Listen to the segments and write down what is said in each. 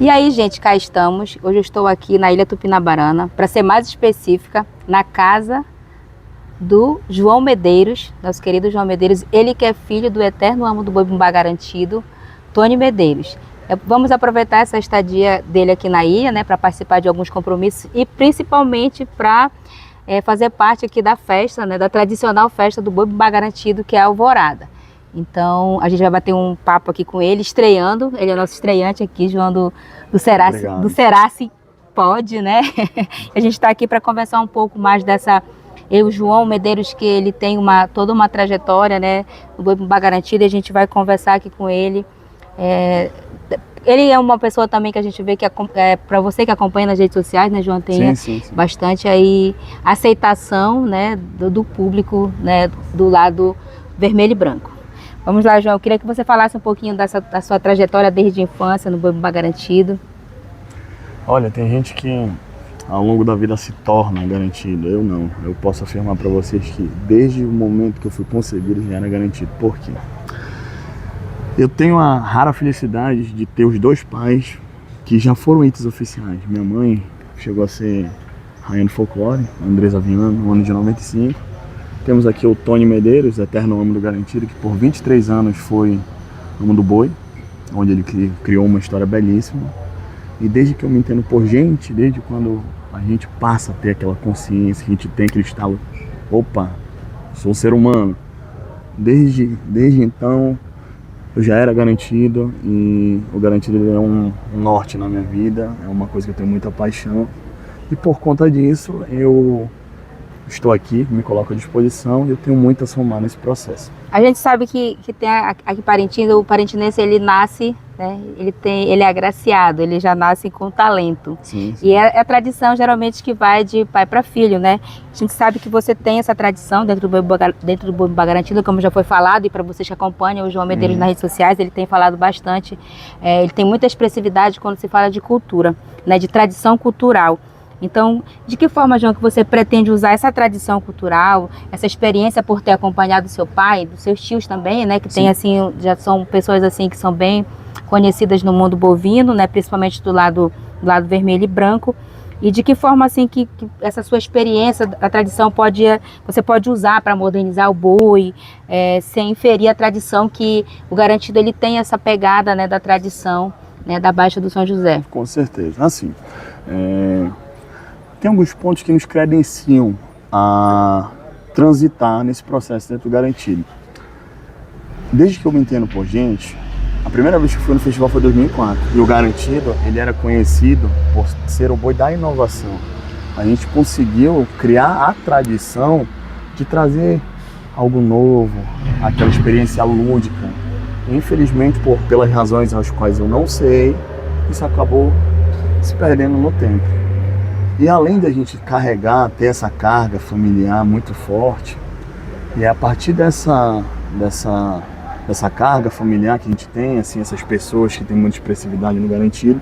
E aí, gente, cá estamos. Hoje eu estou aqui na Ilha Tupinabarana, para ser mais específica, na casa do João Medeiros, nosso querido João Medeiros, ele que é filho do eterno amo do boi-bumbá garantido, Tony Medeiros. Vamos aproveitar essa estadia dele aqui na ilha, né, para participar de alguns compromissos e principalmente para fazer parte aqui da festa, né, da tradicional festa do boi-bumbá garantido, que é a Alvorada. Então, a gente vai bater um papo aqui com ele, estreando. Ele é nosso estreante aqui, João do Serace Pod, né? A gente está aqui para conversar um pouco mais dessa... O João Medeiros, que ele tem toda uma trajetória, né? Do boi-bumbá garantido, e a gente vai conversar aqui com ele. Ele é uma pessoa também que a gente vê que, para você que acompanha nas redes sociais, né, João, tem sim. Bastante aí aceitação, né, do público, né, do lado vermelho e branco. Vamos lá, João, eu queria que você falasse um pouquinho da sua trajetória desde a infância no boi-bumbá garantido. Olha, tem gente que ao longo da vida se torna garantido, eu não. Eu posso afirmar para vocês que desde o momento que eu fui concebido já era garantido. Por quê? Eu tenho a rara felicidade de ter os dois pais que já foram entes oficiais. Minha mãe chegou a ser rainha do folclore, Andresa Viana, no ano de 95. Temos aqui o Tony Medeiros, eterno amo do garantido, que por 23 anos foi amo do boi, onde ele criou uma história belíssima. E desde que eu me entendo por gente, desde quando a gente passa a ter aquela consciência, que a gente tem aquele estalo, opa, sou um ser humano. Desde então, eu já era garantido, e o garantido é um norte na minha vida, é uma coisa que eu tenho muita paixão. E por conta disso, eu estou aqui, me coloco à disposição e eu tenho muito a somar nesse processo. A gente sabe que tem aqui Parintins, o parintinense, ele nasce, né, ele é agraciado, ele já nasce com talento. Sim. E é a tradição geralmente que vai de pai para filho, né? A gente sabe que você tem essa tradição dentro do boi-bumbá garantido, como já foi falado, e para vocês que acompanham o João Medeiros nas redes sociais, ele tem falado bastante, ele tem muita expressividade quando se fala de cultura, né, de tradição cultural. Então, de que forma, João, que você pretende usar essa tradição cultural, essa experiência por ter acompanhado seu pai, dos seus tios também, né, que tem assim, já são pessoas assim que são bem conhecidas no mundo bovino, né, principalmente do lado vermelho e branco, e de que forma assim que essa sua experiência, a tradição você pode usar para modernizar o boi, sem ferir a tradição, que o garantido ele tem essa pegada, né, da tradição, né, da Baixa do São José. Com certeza, assim, tem alguns pontos que nos credenciam a transitar nesse processo dentro do garantido. Desde que eu me entendo por gente, a primeira vez que fui no festival foi em 2004. E o garantido, ele era conhecido por ser o boi da inovação. A gente conseguiu criar a tradição de trazer algo novo, aquela experiência lúdica. Infelizmente, pelas razões às quais eu não sei, isso acabou se perdendo no tempo. E além da gente ter essa carga familiar muito forte, e é a partir dessa carga familiar que a gente tem, assim, essas pessoas que têm muita expressividade no garantido,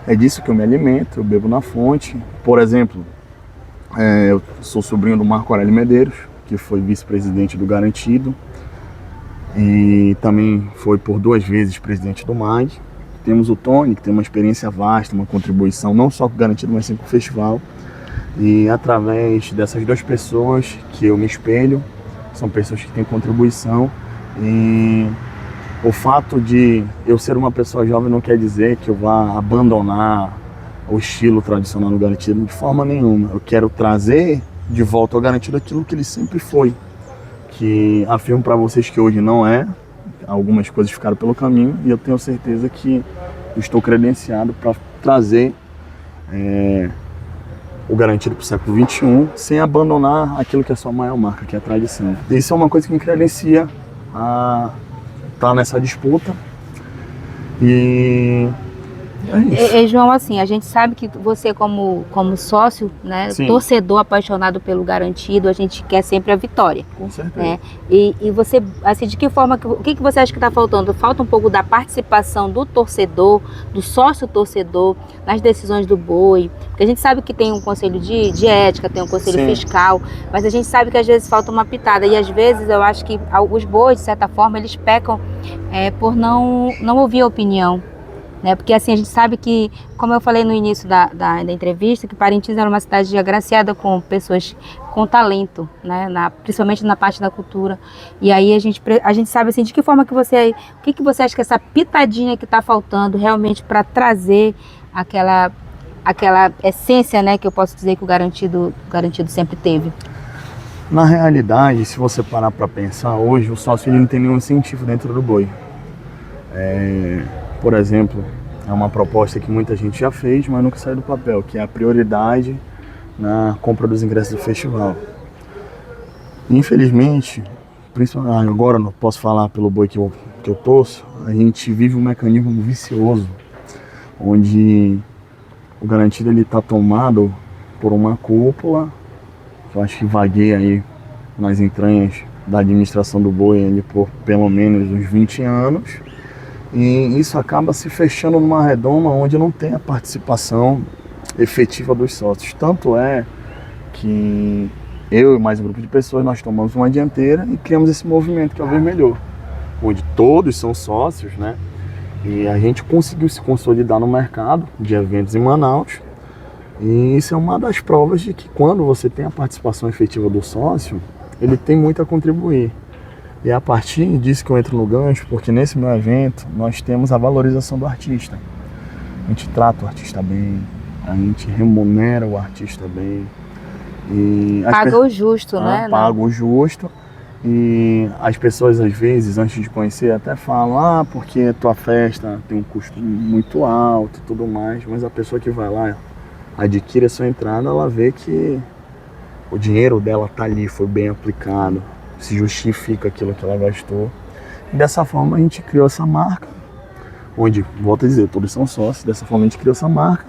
é disso que eu me alimento, eu bebo na fonte. Por exemplo, eu sou sobrinho do Marco Aurélio Medeiros, que foi vice-presidente do garantido, e também foi por 2 vezes presidente do MAG. Temos o Tony, que tem uma experiência vasta, uma contribuição não só com o garantido, mas sim com o festival. E através dessas 2 pessoas que eu me espelho, são pessoas que têm contribuição. E o fato de eu ser uma pessoa jovem não quer dizer que eu vá abandonar o estilo tradicional do garantido de forma nenhuma. Eu quero trazer de volta ao garantido aquilo que ele sempre foi. Que afirmo para vocês que hoje não é. Algumas coisas ficaram pelo caminho e eu tenho certeza que estou credenciado para trazer o garantido para o século XXI sem abandonar aquilo que é a sua maior marca, que é a tradição. Isso é uma coisa que me credencia a estar nessa disputa. E é isso. João, assim, a gente sabe que você como sócio, né, torcedor apaixonado pelo garantido, a gente quer sempre a vitória. Com certeza. Né? E você, assim, de que forma, o que você acha que está faltando? Falta um pouco da participação do torcedor, do sócio torcedor, nas decisões do boi, porque a gente sabe que tem um conselho de ética, tem um conselho fiscal, mas a gente sabe que às vezes falta uma pitada, e às vezes eu acho que os bois, de certa forma, eles pecam por não ouvir a opinião né? Porque assim, a gente sabe que, como eu falei no início da entrevista, que Parintins era uma cidade agraciada com pessoas com talento, né? Principalmente na parte da cultura. E aí a gente sabe assim, de que forma que o que você acha que essa pitadinha que está faltando realmente para trazer aquela essência, né, que eu posso dizer que o garantido sempre teve? Na realidade, se você parar para pensar, hoje o sócio ele não tem nenhum incentivo dentro do boi. Por exemplo, é uma proposta que muita gente já fez, mas nunca saiu do papel, que é a prioridade na compra dos ingressos do festival. Infelizmente, principalmente agora não posso falar pelo boi que eu torço, a gente vive um mecanismo vicioso, onde o garantido ele está tomado por uma cúpula, que eu acho que vagueia aí nas entranhas da administração do boi ali por pelo menos uns 20 anos. E isso acaba se fechando numa redoma onde não tem a participação efetiva dos sócios. Tanto é que eu e mais um grupo de pessoas, nós tomamos uma dianteira e criamos esse movimento que é o Vermelhou, onde todos são sócios, né? E a gente conseguiu se consolidar no mercado de eventos em Manaus. E isso é uma das provas de que quando você tem a participação efetiva do sócio, ele tem muito a contribuir. E é a partir disso que eu entro no gancho, porque nesse meu evento nós temos a valorização do artista. A gente trata o artista bem, a gente remunera o artista bem. E paga o justo, né? Paga o justo. E as pessoas às vezes, antes de conhecer, até falam, porque a tua festa tem um custo muito alto e tudo mais, mas a pessoa que vai lá, adquire a sua entrada, ela vê que o dinheiro dela tá ali, foi bem aplicado, se justifica aquilo que ela gastou. E dessa forma a gente criou essa marca, onde, volto a dizer, todos são sócios, dessa forma a gente criou essa marca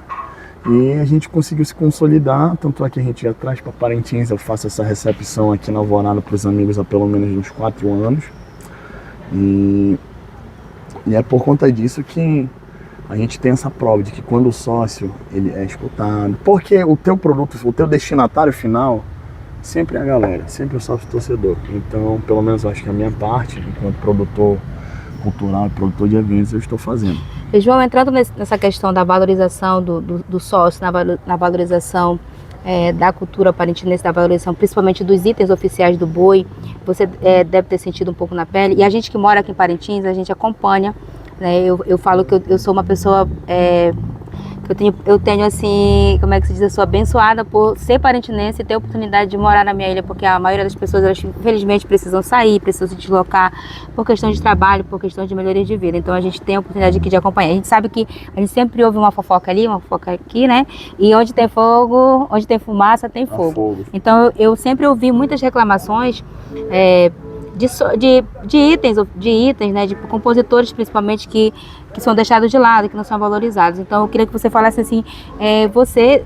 e a gente conseguiu se consolidar, tanto é que a gente já traz para Parintins, eu faço essa recepção aqui na Alvorada para os amigos há pelo menos uns 4 anos. E é por conta disso que a gente tem essa prova de que quando o sócio ele é escutado, porque o teu produto, o teu destinatário final sempre é a galera, sempre o sócio torcedor. Então, pelo menos eu acho que a minha parte, enquanto produtor cultural e produtor de eventos, eu estou fazendo. E, João, entrando nessa questão da valorização do sócio, na valorização da cultura parintinense, da valorização principalmente dos itens oficiais do boi, você deve ter sentido um pouco na pele. E a gente que mora aqui em Parintins, a gente acompanha, né? Eu falo que eu sou uma pessoa eu tenho assim, como é que se diz, eu sou abençoada por ser parintinense e ter a oportunidade de morar na minha ilha, porque a maioria das pessoas, elas infelizmente precisam sair, precisam se deslocar por questão de trabalho, por questão de melhoria de vida. Então a gente tem a oportunidade aqui de acompanhar. A gente sabe que a gente sempre ouve uma fofoca ali, uma fofoca aqui, né? E onde tem fogo, onde tem fumaça, tem fogo. Então eu sempre ouvi muitas reclamações de itens, né, de compositores principalmente que são deixados de lado, que não são valorizados. Então eu queria que você falasse assim, você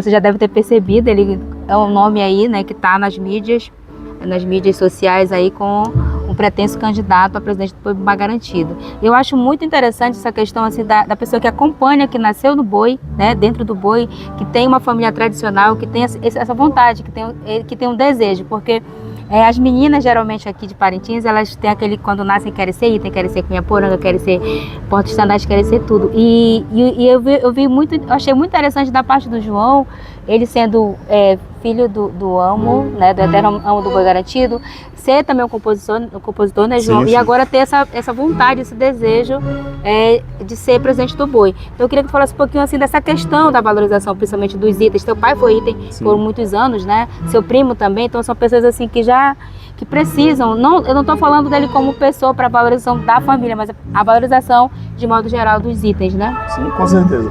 já deve ter percebido, ele é um nome aí, né, que está nas mídias sociais aí com um pretenso candidato a presidente do Boi Garantido. Eu acho muito interessante essa questão assim da pessoa que acompanha, que nasceu no boi, né, dentro do boi, que tem uma família tradicional, que tem essa vontade, que tem um desejo, porque as meninas, geralmente aqui de Parintins, elas têm aquele, quando nascem, querem ser item, querem ser cunha-poranga, querem ser porta-estandarte, querem ser tudo. E eu achei muito interessante da parte do João, ele sendo filho do amo, né, do eterno amo do Boi Garantido, ser também um compositor, né, João? Sim, sim. E agora ter essa vontade, esse desejo de ser presidente do Boi. Então eu queria que falasse um pouquinho assim dessa questão da valorização, principalmente dos itens. Seu pai foi item por muitos anos, né? Seu primo também, então são pessoas assim que precisam, eu não estou falando dele como pessoa para a valorização da família, mas a valorização de modo geral dos itens, né? Sim, com certeza.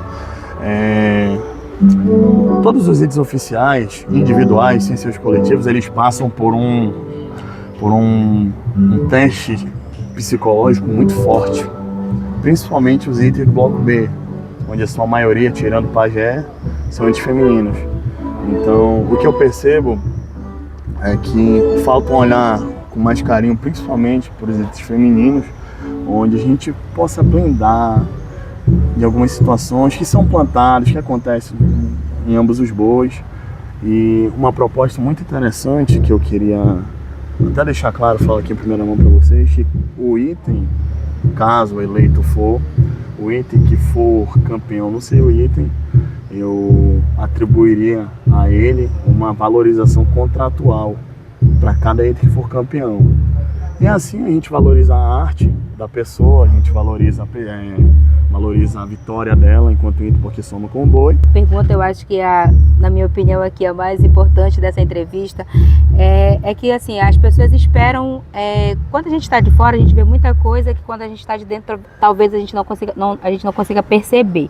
Todos os itens oficiais, individuais, sem seus coletivos, eles passam por um teste psicológico muito forte, principalmente os itens do bloco B, onde a sua maioria, tirando o pajé, são itens femininos. Então, o que eu percebo é que falta um olhar com mais carinho, principalmente por itens femininos, onde a gente possa blindar de algumas situações que são plantadas, que acontecem em ambos os bois. E uma proposta muito interessante que eu queria até deixar claro, falo aqui em primeira mão para vocês, que o item, caso eleito for, o item que for campeão no seu item, eu atribuiria a ele uma valorização contratual para cada item que for campeão. E assim a gente valoriza a arte da pessoa, a gente valoriza a vitória dela enquanto item, porque soma com o boi. Pergunta, eu acho que na minha opinião aqui, a mais importante dessa entrevista é que assim, as pessoas esperam, quando a gente está de fora, a gente vê muita coisa que quando a gente está de dentro, talvez a gente não consiga perceber.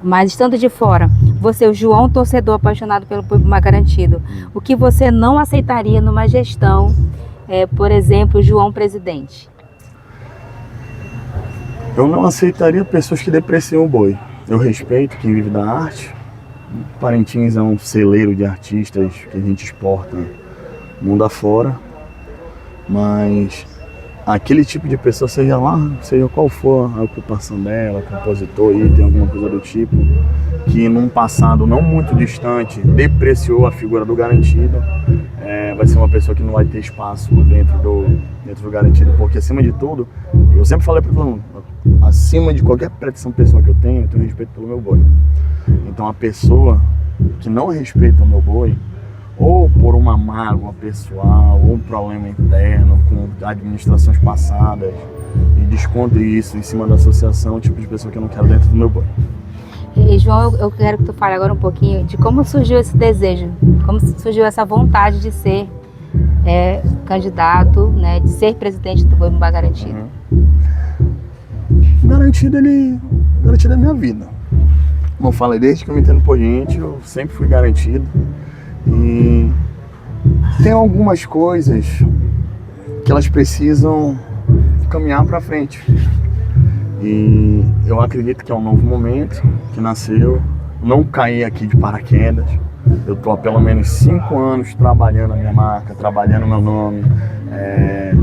Mas estando de fora, você, o João, torcedor apaixonado pelo Boi-Bumbá Garantido, o que você não aceitaria numa gestão, por exemplo, João presidente? Eu não aceitaria pessoas que depreciam o boi. Eu respeito quem vive da arte. Parintins é um celeiro de artistas que a gente exporta mundo afora, mas aquele tipo de pessoa, seja qual for a ocupação dela, compositor, item, alguma coisa do tipo, que num passado não muito distante depreciou a figura do garantido, vai ser uma pessoa que não vai ter espaço dentro do garantido, porque acima de tudo, eu sempre falei para todo mundo, acima de qualquer pretensão pessoal que eu tenho respeito pelo meu boi. Então a pessoa que não respeita o meu boi, ou por uma mágoa pessoal, ou um problema interno com administrações passadas, e desconte isso em cima da associação, é o tipo de pessoa que eu não quero dentro do meu boi. E João, eu quero que tu fale agora um pouquinho de como surgiu esse desejo, como surgiu essa vontade de ser candidato, né, de ser presidente do Boi-Bumbá Garantido. Garantido é minha vida. Como eu falei, desde que eu me entendo por gente, eu sempre fui garantido. E tem algumas coisas que elas precisam caminhar para frente. E eu acredito que é um novo momento que nasceu. Não caí aqui de paraquedas. Eu estou há pelo menos 5 anos trabalhando a minha marca, trabalhando o meu nome,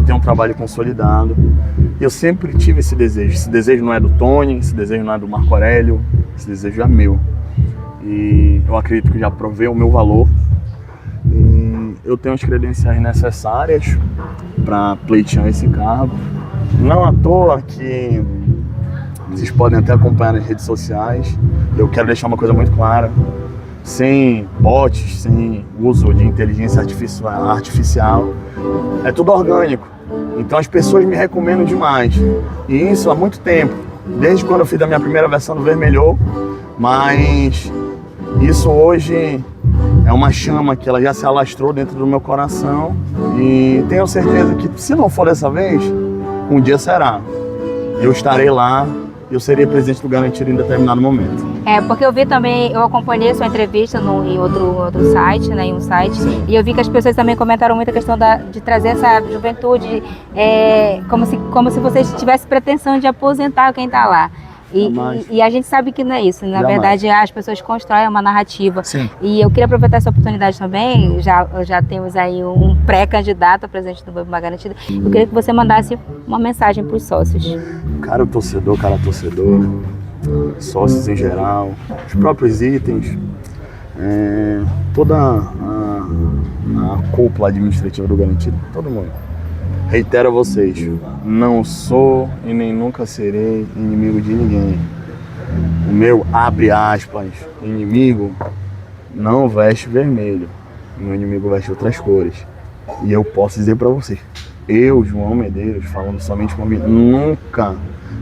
tenho um trabalho consolidado. E eu sempre tive esse desejo. Esse desejo não é do Tony, esse desejo não é do Marco Aurélio, esse desejo é meu. E eu acredito que já provei o meu valor. E eu tenho as credenciais necessárias para pleitear esse cargo. Não à toa que vocês podem até acompanhar nas redes sociais. Eu quero deixar uma coisa muito clara. Sem bots, sem uso de inteligência artificial, é tudo orgânico. Então as pessoas me recomendam demais. E isso há muito tempo, desde quando eu fiz a minha primeira versão do Vermelhou, mas isso hoje é uma chama que ela já se alastrou dentro do meu coração e tenho certeza que se não for dessa vez, um dia será. Eu estarei lá. Eu seria presidente do Garantido em determinado momento. Porque eu vi também, eu acompanhei sua entrevista em outro site, né, em um site, sim. E eu vi que as pessoas também comentaram muito a questão de trazer essa juventude, como se você tivesse pretensão de aposentar quem está lá. E a gente sabe que não é isso. Na verdade, as pessoas constroem uma narrativa. Sim. E eu queria aproveitar essa oportunidade também, já temos aí um pré-candidato a presidente do Boi-Bumbá Garantido. Eu queria que você mandasse uma mensagem para os sócios. Cara torcedor, sócios em geral, os próprios itens, toda a cúpula administrativa do Garantido, todo mundo. Reitero a vocês, não sou e nem nunca serei inimigo de ninguém. O meu, abre aspas, inimigo não veste vermelho. O meu inimigo veste outras cores. E eu posso dizer para vocês, eu, João Medeiros, falando somente por mim, nunca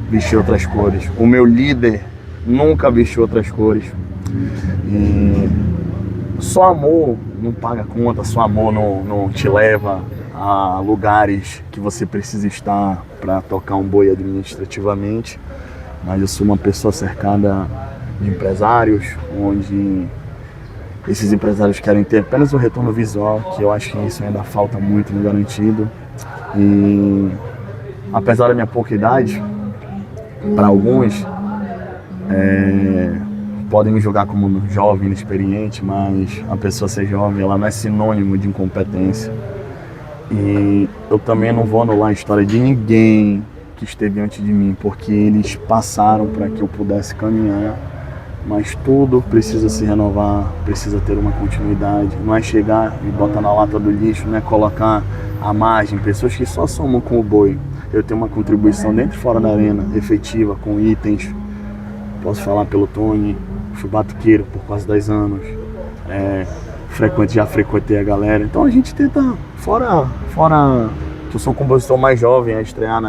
vesti outras cores. O meu líder nunca vestiu outras cores. E só amor não paga conta, só amor não te leva a lugares que você precisa estar para tocar um boi administrativamente. Mas eu sou uma pessoa cercada de empresários, onde esses empresários querem ter apenas o retorno visual, que eu acho que isso ainda falta muito no Garantido. E apesar da minha pouca idade, para alguns podem me julgar como jovem, inexperiente, mas a pessoa ser jovem, ela não é sinônimo de incompetência. E eu também não vou anular a história de ninguém que esteve antes de mim, porque eles passaram para que eu pudesse caminhar, mas tudo precisa se renovar, precisa ter uma continuidade. Não é chegar e botar na lata do lixo, não é colocar à margem pessoas que só somam com o boi. eu tenho uma contribuição dentro e fora da arena, efetiva, com itens. Posso falar pelo Tony, fui batuqueiro por quase 10 anos, já frequentei a galera. Então a gente tenta, fora que eu sou o compositor mais jovem a estrear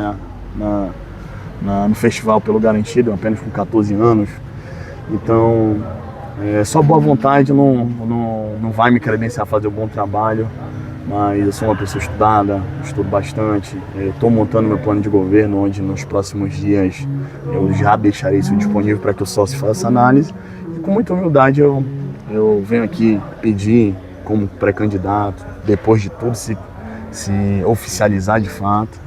no festival pelo Garantido, apenas com 14 anos. Então, só boa vontade não vai me credenciar a fazer um bom trabalho, mas eu sou uma pessoa estudada, estudo bastante. Estou montando meu plano de governo, onde nos próximos dias eu já deixarei isso disponível para que o sócio faça análise. E com muita humildade eu venho aqui pedir, como pré-candidato, depois de tudo se oficializar de fato,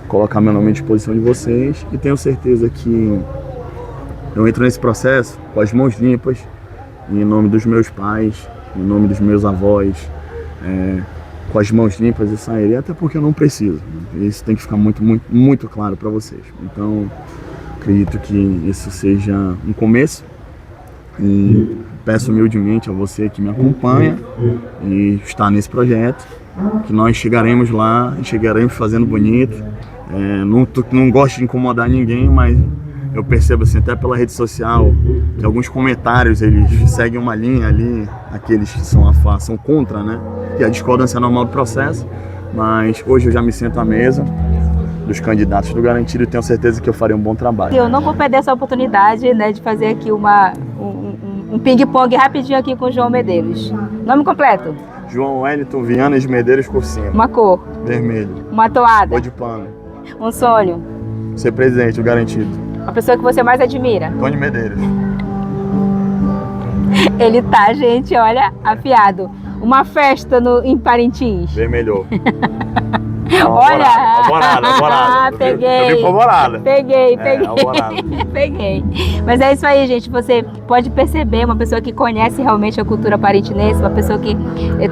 colocar meu nome à disposição de vocês, e tenho certeza que eu entro nesse processo com as mãos limpas, em nome dos meus pais, em nome dos meus avós, com as mãos limpas e sairei, até porque eu não preciso. Isso tem que ficar muito, muito, muito claro para vocês. Então, acredito que isso seja um começo, e peço humildemente a você que me acompanha e está nesse projeto, que nós chegaremos lá e chegaremos fazendo bonito. Não gosto de incomodar ninguém, mas eu percebo assim, até pela rede social, que alguns comentários eles seguem uma linha ali, aqueles que são contra, né? E a discordância é normal do processo, mas hoje eu já me sento à mesa dos candidatos do Garantido e tenho certeza que eu farei um bom trabalho. Eu não vou perder essa oportunidade, né, de fazer aqui um ping-pong rapidinho aqui com o João Medeiros. Nome completo? João Wellington Viana de Medeiros Cursino. Uma cor? Vermelho. Uma toada? Cor de pano. Um sonho? Ser presidente do Garantido. A pessoa que você mais admira? Tony Medeiros. Ele tá, gente, olha, afiado. Uma festa em Parintins. Vermelhou. Olha! Alvorada. Peguei. Eu vim pra Alvorada. Peguei. Alvorada. Peguei. Mas é isso aí, gente. Você pode perceber uma pessoa que conhece realmente a cultura parintinense, uma pessoa que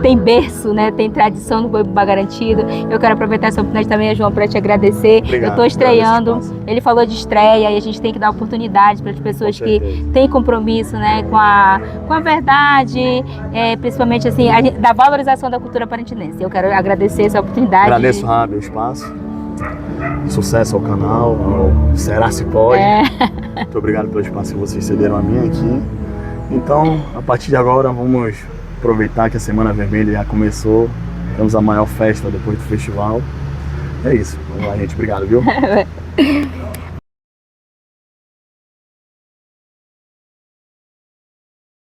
tem berço, né? Tem tradição no Boi Bumbá Garantido. Eu quero aproveitar essa oportunidade também, João, para te agradecer. Obrigado, eu tô estreando. Ele falou de estreia e a gente tem que dar oportunidade para as pessoas que têm compromisso, né? Com a verdade, principalmente assim, da valorização da cultura parintinense. Eu quero agradecer essa oportunidade. Agradeço, Rabi, o espaço. Sucesso ao canal, ao Será Se Pode. Muito obrigado pelo espaço que vocês cederam a mim aqui. Então, a partir de agora, vamos aproveitar que a Semana Vermelha já começou. Temos a maior festa depois do festival. É isso. Vamos lá, gente. Obrigado, viu?